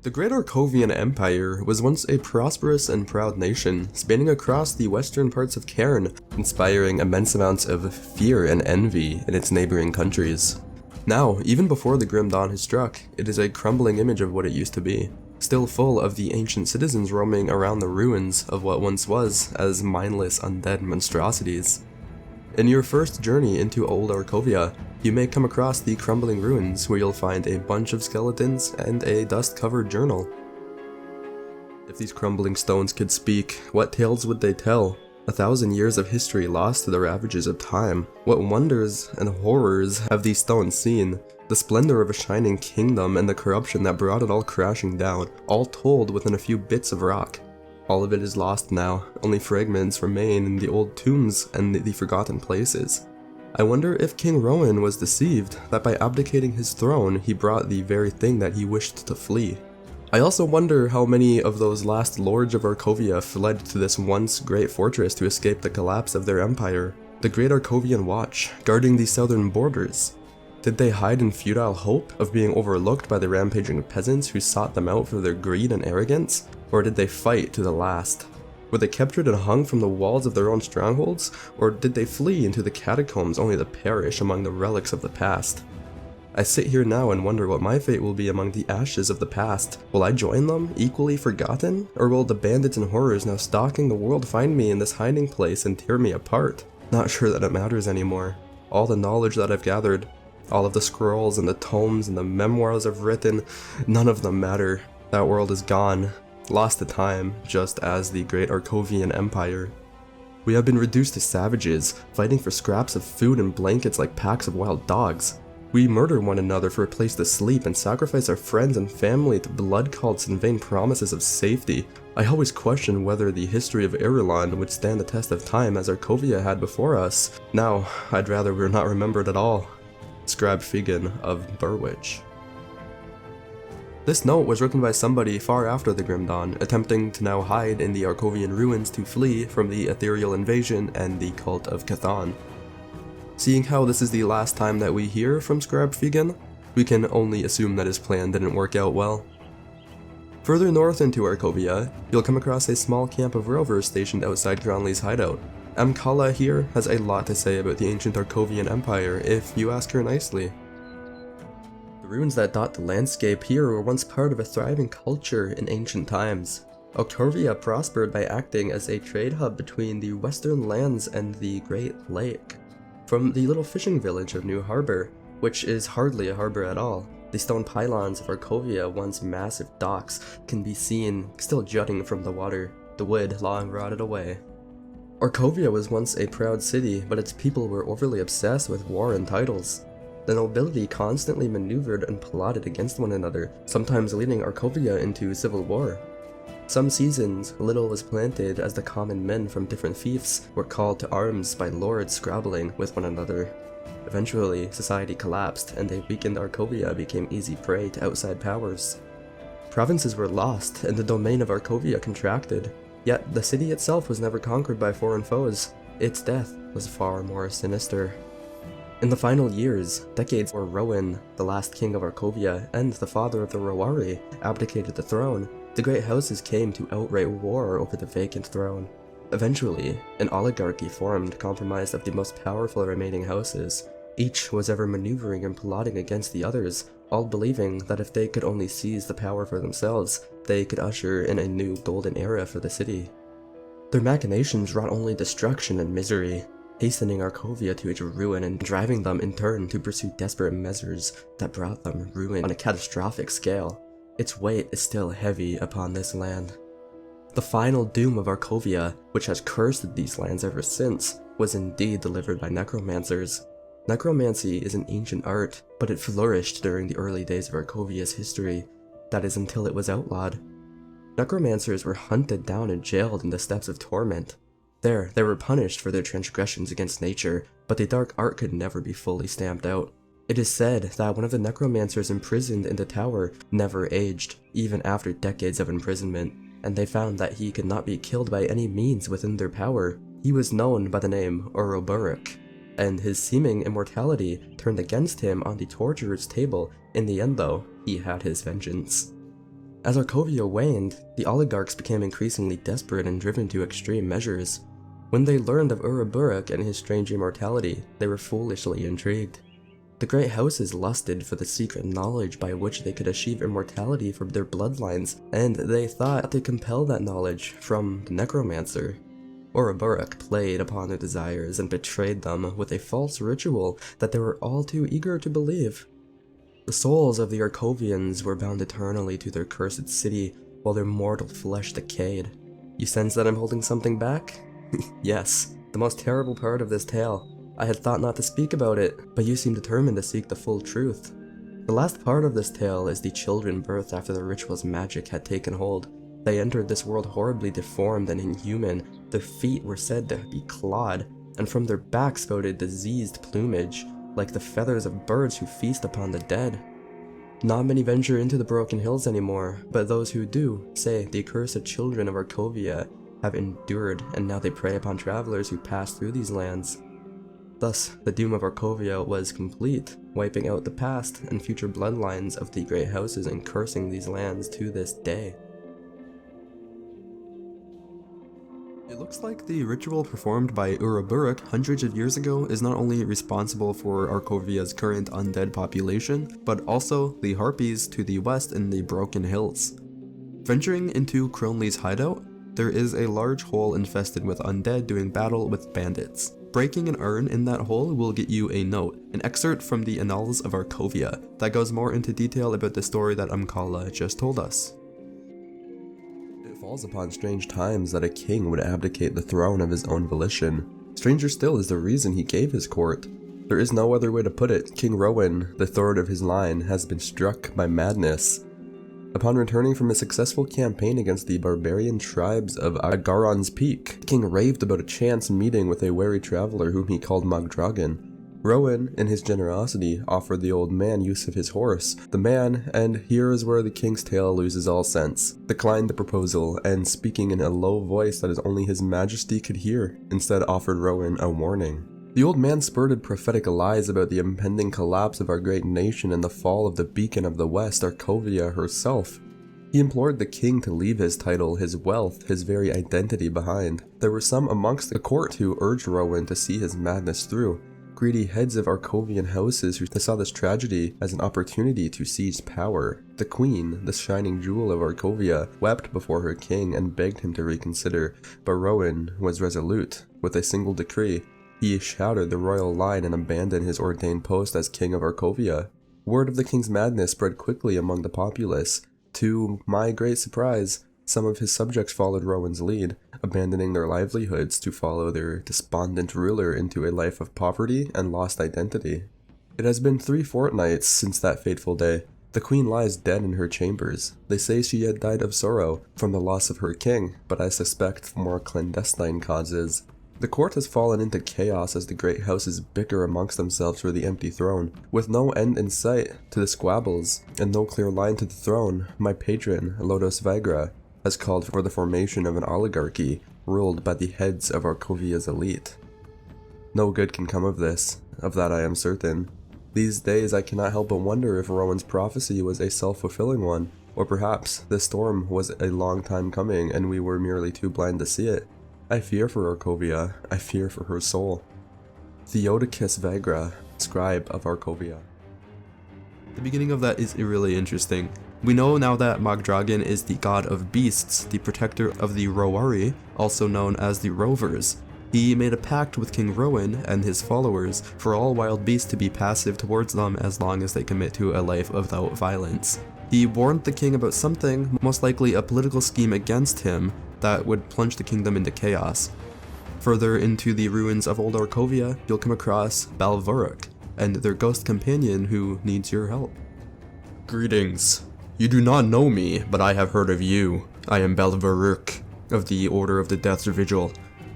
The Great Arkovian Empire was once a prosperous and proud nation, spanning across the western parts of Cairn, inspiring immense amounts of fear and envy in its neighboring countries. Now, even before the Grim Dawn has struck, it is a crumbling image of what it used to be, still full of the ancient citizens roaming around the ruins of what once was as mindless undead monstrosities. In your first journey into Old Arkovia, you may come across the crumbling ruins where you'll find a bunch of skeletons and a dust-covered journal. If these crumbling stones could speak, what tales would they tell? 1,000 years of history lost to the ravages of time. What wonders and horrors have these stones seen? The splendor of a shining kingdom and the corruption that brought it all crashing down, all told within a few bits of rock. All of it is lost now, only fragments remain in the old tombs and the forgotten places. I wonder if King Rowan was deceived that by abdicating his throne he brought the very thing that he wished to flee. I also wonder how many of those last lords of Arkovia fled to this once great fortress to escape the collapse of their empire, the Great Arkovian Watch, guarding the southern borders. Did they hide in futile hope of being overlooked by the rampaging peasants who sought them out for their greed and arrogance? Or did they fight to the last? Were they captured and hung from the walls of their own strongholds? Or did they flee into the catacombs only to perish among the relics of the past? I sit here now and wonder what my fate will be among the ashes of the past. Will I join them, equally forgotten? Or will the bandits and horrors now stalking the world find me in this hiding place and tear me apart? Not sure that it matters anymore. All the knowledge that I've gathered, all of the scrolls and the tomes and the memoirs I've written, none of them matter. That world is gone, lost to time, just as the Great Arkovian Empire. We have been reduced to savages, fighting for scraps of food and blankets like packs of wild dogs. We murder one another for a place to sleep and sacrifice our friends and family to blood cults and vain promises of safety. I always question whether the history of Irulan would stand the test of time as Arkovia had before us. Now, I'd rather we're not remembered at all. Scribe Figan of Burwich. This note was written by somebody far after the Grim Dawn, attempting to now hide in the Arkovian ruins to flee from the ethereal invasion and the cult of Cathan. Seeing how this is the last time that we hear from Scribe Figan, we can only assume that his plan didn't work out well. Further north into Arkovia, you'll come across a small camp of rovers stationed outside Gronley's hideout. Amkala here has a lot to say about the ancient Arkovian Empire if you ask her nicely. The ruins that dot the landscape here were once part of a thriving culture in ancient times. Arkovia prospered by acting as a trade hub between the western lands and the Great Lake. From the little fishing village of New Harbor, which is hardly a harbor at all, the stone pylons of Arkovia, once massive docks, can be seen still jutting from the water, the wood long rotted away. Arkovia was once a proud city, but its people were overly obsessed with war and titles. The nobility constantly maneuvered and plotted against one another, sometimes leading Arkovia into civil war. Some seasons, little was planted as the common men from different fiefs were called to arms by lords scrabbling with one another. Eventually, society collapsed and a weakened Arkovia became easy prey to outside powers. Provinces were lost and the domain of Arkovia contracted, yet the city itself was never conquered by foreign foes. Its death was far more sinister. In the final years, decades where Rowan, the last king of Arkovia and the father of the Rowari, abdicated the throne, the great houses came to outright war over the vacant throne. Eventually, an oligarchy formed comprised of the most powerful remaining houses. Each was ever maneuvering and plotting against the others, all believing that if they could only seize the power for themselves, they could usher in a new golden era for the city. Their machinations wrought only destruction and misery, hastening Arkovia to its ruin and driving them in turn to pursue desperate measures that brought them ruin on a catastrophic scale. Its weight is still heavy upon this land. The final doom of Arkovia, which has cursed these lands ever since, was indeed delivered by necromancers. Necromancy is an ancient art, but it flourished during the early days of Arkovia's history, that is until it was outlawed. Necromancers were hunted down and jailed in the steppes of Torment. There, they were punished for their transgressions against nature, but the dark art could never be fully stamped out. It is said that one of the necromancers imprisoned in the tower never aged, even after decades of imprisonment, and they found that he could not be killed by any means within their power. He was known by the name Ouroboros, and his seeming immortality turned against him on the torturer's table. In the end though, he had his vengeance. As Arkovia waned, the oligarchs became increasingly desperate and driven to extreme measures. When they learned of Uruburu and his strange immortality, they were foolishly intrigued. The great houses lusted for the secret knowledge by which they could achieve immortality from their bloodlines, and they thought to compel that knowledge from the necromancer. Uruburu played upon their desires and betrayed them with a false ritual that they were all too eager to believe. The souls of the Arkovians were bound eternally to their cursed city, while their mortal flesh decayed. You sense that I'm holding something back? Yes, the most terrible part of this tale. I had thought not to speak about it, but you seem determined to seek the full truth. The last part of this tale is the children birthed after the ritual's magic had taken hold. They entered this world horribly deformed and inhuman. Their feet were said to be clawed, and from their backs spouted diseased plumage, like the feathers of birds who feast upon the dead. Not many venture into the Broken Hills anymore, but those who do say the accursed children of Arkovia have endured, and now they prey upon travelers who pass through these lands. Thus, the doom of Arkovia was complete, wiping out the past and future bloodlines of the great houses and cursing these lands to this day. It looks like the ritual performed by Uruburu hundreds of years ago is not only responsible for Arkovia's current undead population, but also the Harpies to the west in the Broken Hills. Venturing into Kronli's hideout, there is a large hole infested with undead doing battle with bandits. Breaking an urn in that hole will get you a note, an excerpt from the Annals of Arkovia, that goes more into detail about the story that Amkala just told us. It falls upon strange times that a king would abdicate the throne of his own volition. Stranger still is the reason he gave his court. There is no other way to put it. King Rowan, the third of his line, has been struck by madness. Upon returning from a successful campaign against the barbarian tribes of Agaron's Peak, the king raved about a chance meeting with a wary traveler whom he called Magdragon. Rowan, in his generosity, offered the old man use of his horse. The man, and here is where the king's tale loses all sense, declined the proposal, and speaking in a low voice that only his majesty could hear, instead offered Rowan a warning. The old man spurted prophetic lies about the impending collapse of our great nation and the fall of the beacon of the West, Arkovia herself. He implored the king to leave his title, his wealth, his very identity behind. There were some amongst the court who urged Rowan to see his madness through. Greedy heads of Arkovian houses who saw this tragedy as an opportunity to seize power. The queen, the shining jewel of Arkovia, wept before her king and begged him to reconsider, but Rowan was resolute. With a single decree, he shattered the royal line and abandoned his ordained post as king of Arkovia. Word of the king's madness spread quickly among the populace. To my great surprise, some of his subjects followed Rowan's lead, abandoning their livelihoods to follow their despondent ruler into a life of poverty and lost identity. It has been 3 fortnights since that fateful day. The queen lies dead in her chambers. They say she had died of sorrow from the loss of her king, but I suspect more clandestine causes. The court has fallen into chaos as the great houses bicker amongst themselves for the empty throne. With no end in sight to the squabbles, and no clear line to the throne, my patron, Lodos Vigra, has called for the formation of an oligarchy ruled by the heads of Arkovia's elite. No good can come of this, of that I am certain. These days I cannot help but wonder if Rowan's prophecy was a self-fulfilling one, or perhaps this storm was a long time coming and we were merely too blind to see it. I fear for Arkovia, I fear for her soul. Theodicus Vigra, scribe of Arkovia. The beginning of that is really interesting. We know now that Magdragon is the god of beasts, the protector of the Rowari, also known as the Rovers. He made a pact with King Rowan and his followers for all wild beasts to be passive towards them as long as they commit to a life without violence. He warned the king about something, most likely a political scheme against him, that would plunge the kingdom into chaos. Further into the ruins of Old Arkovia, you'll come across Balvuruk, and their ghost companion who needs your help. Greetings. You do not know me, but I have heard of you. I am Balvuruk, of the Order of the Death's Vigil.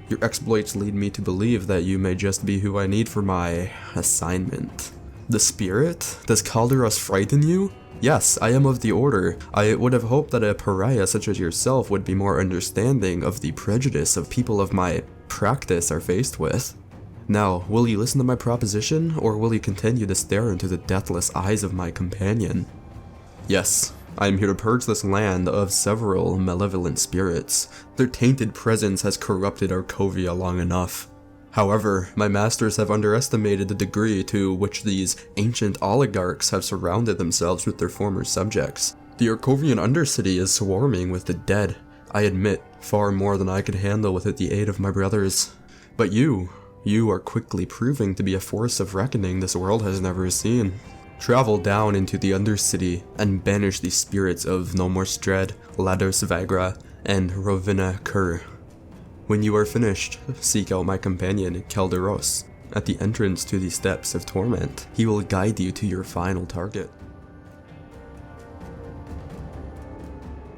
Your exploits lead me to believe that you may just be who I need for my assignment. The spirit? Does Calderos frighten you? Yes, I am of the Order. I would have hoped that a pariah such as yourself would be more understanding of the prejudice of people of my practice are faced with. Now, will you listen to my proposition, or will you continue to stare into the deathless eyes of my companion? Yes, I am here to purge this land of several malevolent spirits. Their tainted presence has corrupted Arkovia long enough. However, my masters have underestimated the degree to which these ancient oligarchs have surrounded themselves with their former subjects. The Arkovian Undercity is swarming with the dead. I admit, far more than I could handle without the aid of my brothers. But you are quickly proving to be a force of reckoning this world has never seen. Travel down into the Undercity and banish the spirits of No More Dread, Lados Vagra, and Rovina Kur. When you are finished, seek out my companion, Kelderos, at the entrance to the Steps of Torment. He will guide you to your final target.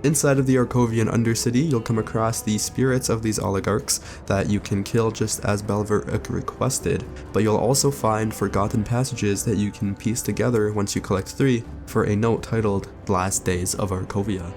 Inside of the Arkovian Undercity, you'll come across the spirits of these oligarchs that you can kill just as Belveruk requested, but you'll also find forgotten passages that you can piece together once you collect 3 for a note titled Last Days of Arkovia.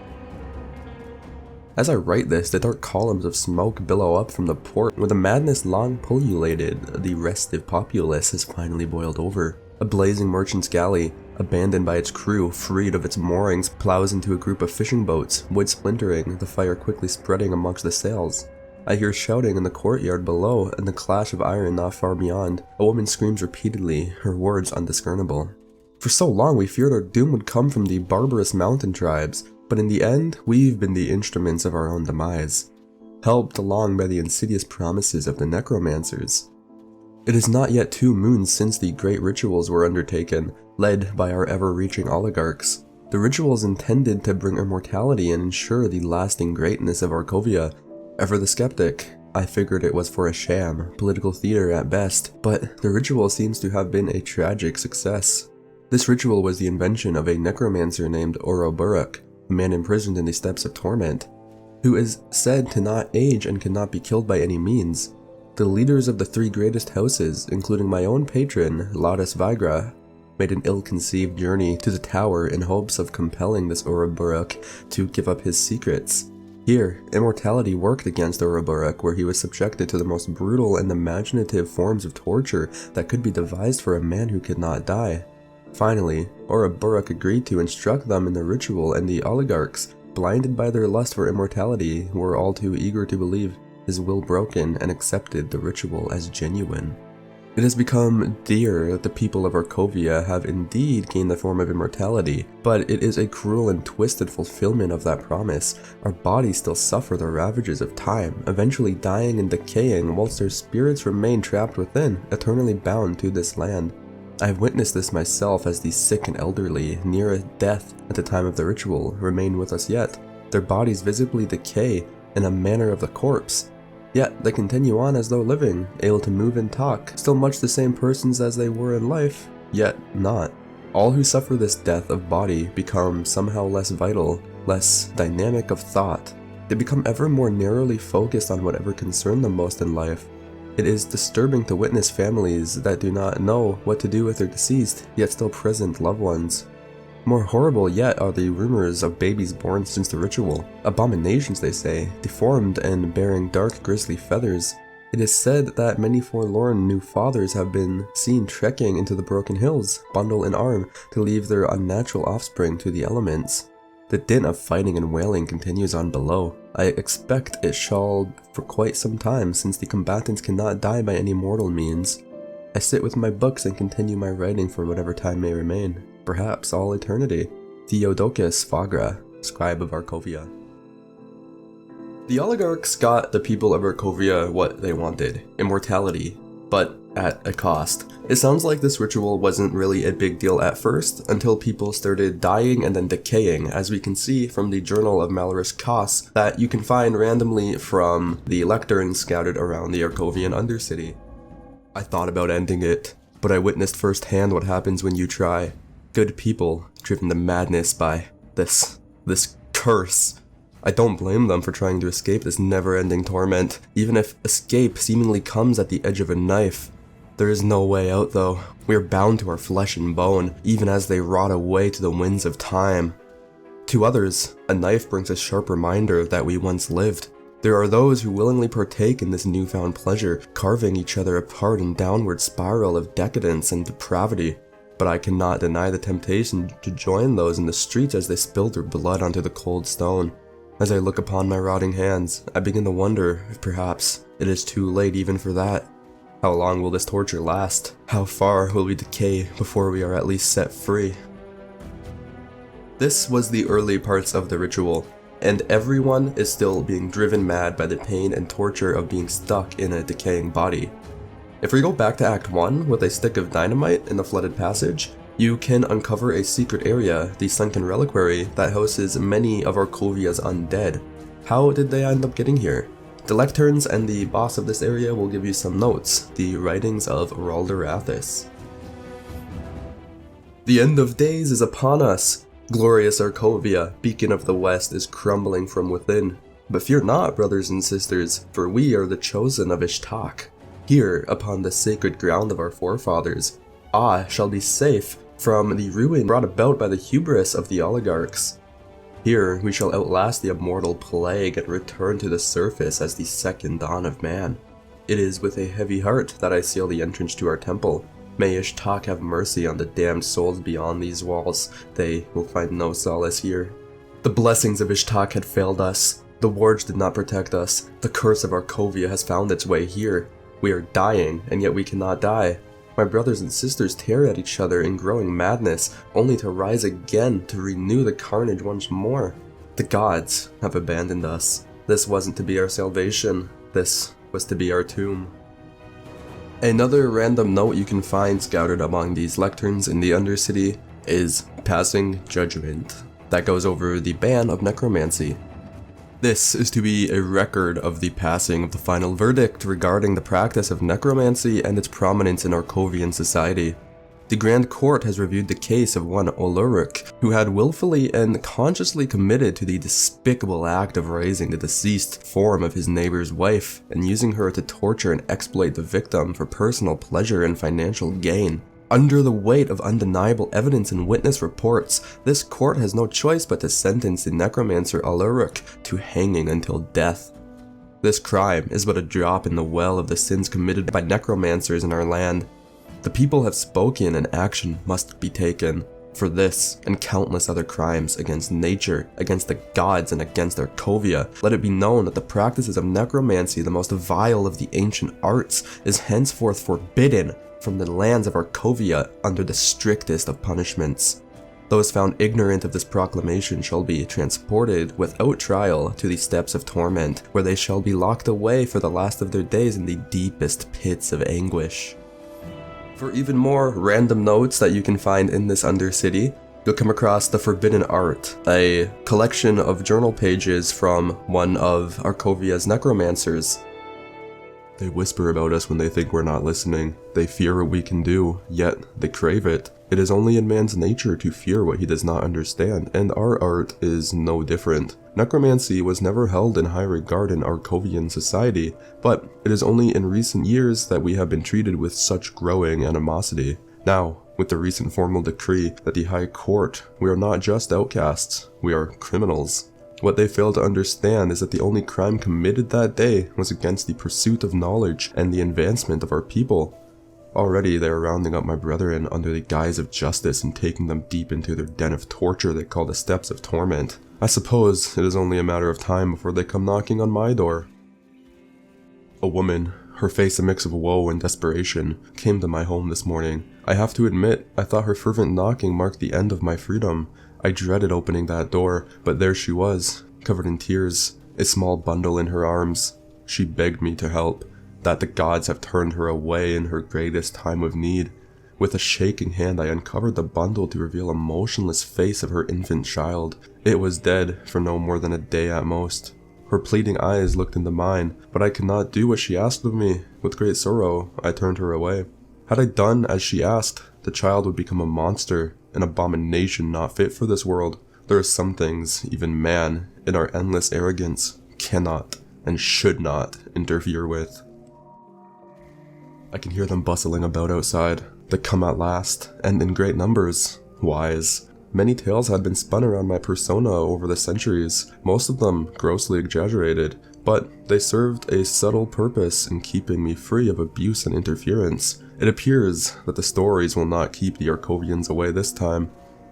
As I write this, the dark columns of smoke billow up from the port. Where the madness long pullulated, the restive populace has finally boiled over. A blazing merchant's galley, abandoned by its crew, freed of its moorings, plows into a group of fishing boats, wood splintering, the fire quickly spreading amongst the sails. I hear shouting in the courtyard below and the clash of iron not far beyond. A woman screams repeatedly, her words undiscernible. For so long we feared our doom would come from the barbarous mountain tribes, but in the end, we've been the instruments of our own demise, helped along by the insidious promises of the necromancers. It is not yet 2 moons since the great rituals were undertaken, led by our ever-reaching oligarchs. The rituals intended to bring immortality and ensure the lasting greatness of Arkovia. Ever the skeptic, I figured it was for a sham, political theater at best, but the ritual seems to have been a tragic success. This ritual was the invention of a necromancer named Ouroboros, a man imprisoned in the Steps of Torment, who is said to not age and cannot be killed by any means. The leaders of the 3 greatest houses, including my own patron, Lados Vagra, made an ill-conceived journey to the tower in hopes of compelling this Ouroboros to give up his secrets. Here, immortality worked against Ouroboros, where he was subjected to the most brutal and imaginative forms of torture that could be devised for a man who could not die. Finally, Ouroboros agreed to instruct them in the ritual, and the oligarchs, blinded by their lust for immortality, were all too eager to believe his will broken and accepted the ritual as genuine. It has become dear that the people of Arkovia have indeed gained the form of immortality, but it is a cruel and twisted fulfillment of that promise. Our bodies still suffer the ravages of time, eventually dying and decaying, whilst their spirits remain trapped within, eternally bound to this land. I have witnessed this myself, as the sick and elderly, near death at the time of the ritual, remain with us yet. Their bodies visibly decay in a manner of the corpse, yet they continue on as though living, able to move and talk, still much the same persons as they were in life, yet not. All who suffer this death of body become somehow less vital, less dynamic of thought. They become ever more narrowly focused on whatever concerned them most in life. It is disturbing to witness families that do not know what to do with their deceased, yet still present loved ones. More horrible yet are the rumors of babies born since the ritual. Abominations, they say, deformed and bearing dark grisly feathers. It is said that many forlorn new fathers have been seen trekking into the broken hills, bundle in arm, to leave their unnatural offspring to the elements. The din of fighting and wailing continues on below. I expect it shall for quite some time, since the combatants cannot die by any mortal means. I sit with my books and continue my writing for whatever time may remain, perhaps all eternity. Theodokis Vagra, scribe of Arkovia. The oligarchs got the people of Arkovia what they wanted, immortality, but at a cost. It sounds like this ritual wasn't really a big deal at first, until people started dying and then decaying, as we can see from the Journal of Malorus Kos that you can find randomly from the lecterns scattered around the Arkovian Undercity. I thought about ending it, but I witnessed firsthand what happens when you try. Good people driven to madness by this curse. I don't blame them for trying to escape this never-ending torment, even if escape seemingly comes at the edge of a knife. There is no way out though. We are bound to our flesh and bone, even as they rot away to the winds of time. To others, a knife brings a sharp reminder that we once lived. There are those who willingly partake in this newfound pleasure, carving each other apart in downward spiral of decadence and depravity. but I cannot deny the temptation to join those in the streets as they spill their blood onto the cold stone. As I look upon my rotting hands, I begin to wonder if perhaps it is too late even for that. How long will this torture last? How far will we decay before we are at least set free? This was the early parts of the ritual, and everyone is still being driven mad by the pain and torture of being stuck in a decaying body. If we go back to Act 1 with a stick of dynamite in the flooded passage, you can uncover a secret area, the Sunken Reliquary, that houses many of Arkovia's undead. How did they end up getting here? The lecterns and the boss of this area will give you some notes, the writings of Ralderathis. The end of days is upon us. Glorious Arkovia, beacon of the west, is crumbling from within. But fear not, brothers and sisters, for we are the chosen of Ishtak. Here, upon the sacred ground of our forefathers, shall be safe from the ruin brought about by the hubris of the oligarchs. Here we shall outlast the immortal plague and return to the surface as the second dawn of man. It is with a heavy heart that I seal the entrance to our temple. May Ishtak have mercy on the damned souls beyond these walls. They will find no solace here. The blessings of Ishtak had failed us. The wards did not protect us. The curse of Arkovia has found its way here. We are dying, and yet we cannot die. My brothers and sisters tear at each other in growing madness, only to rise again to renew the carnage once more. The gods have abandoned us. This wasn't to be our salvation. This was to be our tomb. Another random note you can find scattered among these lecterns in the Undercity is Passing Judgment. That goes over the ban of necromancy. This is to be a record of the passing of the final verdict regarding the practice of necromancy and its prominence in Arkovian society. The Grand Court has reviewed the case of one Oluruk, who had willfully and consciously committed to the despicable act of raising the deceased form of his neighbor's wife and using her to torture and exploit the victim for personal pleasure and financial gain. Under the weight of undeniable evidence and witness reports, this court has no choice but to sentence the necromancer Oluruk to hanging until death. This crime is but a drop in the well of the sins committed by necromancers in our land. The people have spoken and action must be taken. For this and countless other crimes against nature, against the gods, and against Arkovia, let it be known that the practices of necromancy, the most vile of the ancient arts, is henceforth forbidden from the lands of Arkovia under the strictest of punishments. Those found ignorant of this proclamation shall be transported without trial to the steps of torment, where they shall be locked away for the last of their days in the deepest pits of anguish. For even more random notes that you can find in this Undercity, you'll come across The Forbidden Art, a collection of journal pages from one of Arkovia's necromancers. They whisper about us when they think we're not listening. They fear what we can do, yet they crave it. It is only in man's nature to fear what he does not understand, and our art is no different. Necromancy was never held in high regard in Arkovian society, but it is only in recent years that we have been treated with such growing animosity. Now, with the recent formal decree that the High Court, we are not just outcasts, we are criminals. What they fail to understand is that the only crime committed that day was against the pursuit of knowledge and the advancement of our people. Already they are rounding up my brethren under the guise of justice and taking them deep into their den of torture they call the Steps of Torment. I suppose it is only a matter of time before they come knocking on my door. A woman, her face a mix of woe and desperation, came to my home this morning. I have to admit, I thought her fervent knocking marked the end of my freedom. I dreaded opening that door, but there she was, covered in tears, a small bundle in her arms. She begged me to help, that the gods have turned her away in her greatest time of need. With a shaking hand I uncovered the bundle to reveal a motionless face of her infant child. It was dead for no more than a day at most. Her pleading eyes looked into mine, but I could not do what she asked of me. With great sorrow, I turned her away. Had I done as she asked, the child would become a monster, an abomination not fit for this world. There are some things, even man, in our endless arrogance, cannot and should not interfere with. I can hear them bustling about outside. They come at last, and in great numbers. Wise. Many tales had been spun around my persona over the centuries, most of them grossly exaggerated, but they served a subtle purpose in keeping me free of abuse and interference. It appears that the stories will not keep the Arcovians away this time.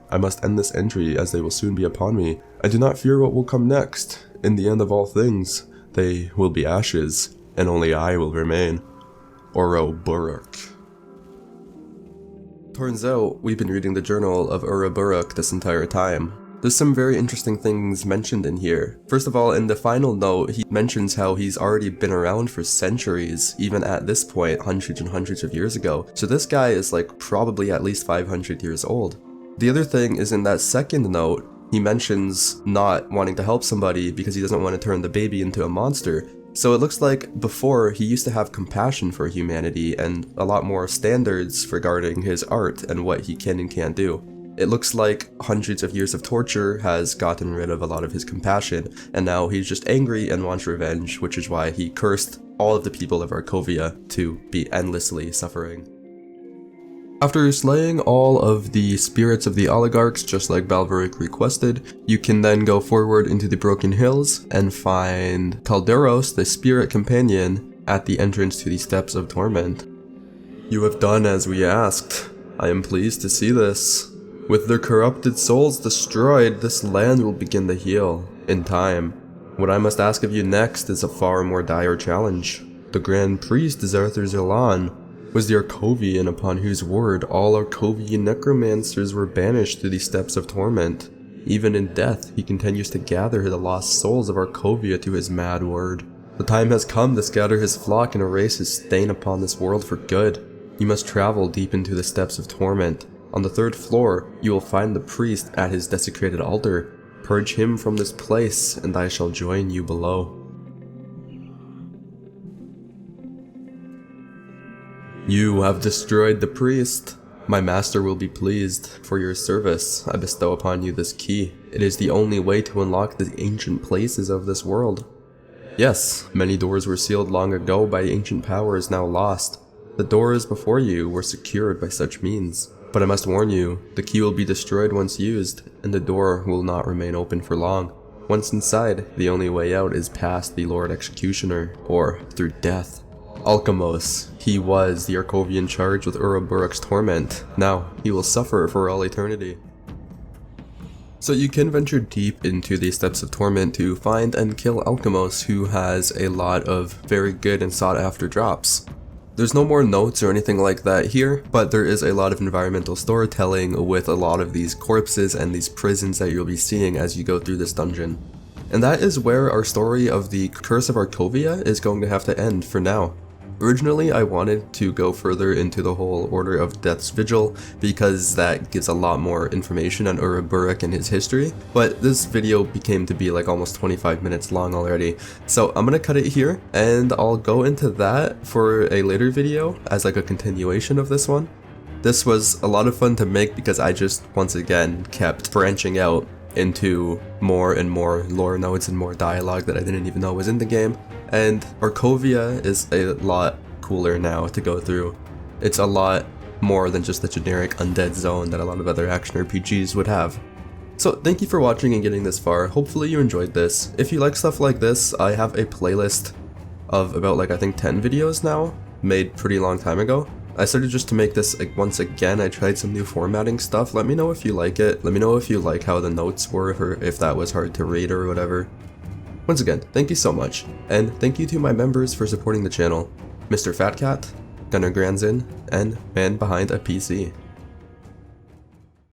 I must end this entry as they will soon be upon me. I do not fear what will come next. In the end of all things, they will be ashes, and only I will remain. Uroburuk. Turns out, we've been reading the journal of Uroburuk this entire time. There's some very interesting things mentioned in here. First of all, in the final note, he mentions how he's already been around for centuries, even at this point, hundreds and hundreds of years ago. So this guy is like probably at least 500 years old. The other thing is in that second note, he mentions not wanting to help somebody because he doesn't want to turn the baby into a monster. So it looks like before he used to have compassion for humanity and a lot more standards regarding his art and what he can and can't do. It looks like hundreds of years of torture has gotten rid of a lot of his compassion, and now he's just angry and wants revenge, which is why he cursed all of the people of Arcovia to be endlessly suffering. After slaying all of the spirits of the oligarchs, just like Balverik requested, you can then go forward into the Broken Hills and find Talderos, the spirit companion, at the entrance to the Steps of Torment. You have done as we asked. I am pleased to see this. With their corrupted souls destroyed, this land will begin to heal, in time. What I must ask of you next is a far more dire challenge. The Grand Priest Zarthar Zilan was the Arcovian upon whose word all Arcovian necromancers were banished to the Steps of Torment. Even in death, he continues to gather the lost souls of Arcovia to his mad word. The time has come to scatter his flock and erase his stain upon this world for good. You must travel deep into the Steps of Torment. On the 3rd floor, you will find the priest at his desecrated altar. Purge him from this place, and I shall join you below. You have destroyed the priest. My master will be pleased. For your service, I bestow upon you this key. It is the only way to unlock the ancient places of this world. Yes, many doors were sealed long ago by ancient powers now lost. The doors before you were secured by such means. But I must warn you, the key will be destroyed once used, and the door will not remain open for long. Once inside, the only way out is past the Lord Executioner, or through death. Alkimos, he was the Arcovian charged with Uroburuk's torment. Now, he will suffer for all eternity. So you can venture deep into the Steps of Torment to find and kill Alkimos, who has a lot of very good and sought after drops. There's no more notes or anything like that here, but there is a lot of environmental storytelling with a lot of these corpses and these prisons that you'll be seeing as you go through this dungeon. And that is where our story of the Curse of Arcovia is going to have to end for now. Originally, I wanted to go further into the whole Order of Death's Vigil because that gives a lot more information on Uroburuk and his history, but this video became to be like almost 25 minutes long already, so I'm gonna cut it here and I'll go into that for a later video as like a continuation of this one. This was a lot of fun to make because I just once again kept branching out into more and more lore nodes and more dialogue that I didn't even know was in the game. And Arcovia is a lot cooler now to go through. It's a lot more than just the generic undead zone that a lot of other action RPGs would have. So thank you for watching and getting this far. Hopefully you enjoyed this. If you like stuff like this, I have a playlist of about like I think 10 videos now, made pretty long time ago. I started just to make this like once again. I tried some new formatting stuff. Let me know if you like it. Let me know if you like how the notes were, or if that was hard to read or whatever. Once again, thank you so much, and thank you to my members for supporting the channel, Mr. Fatcat, Gunnar Granzin, and Man Behind a PC.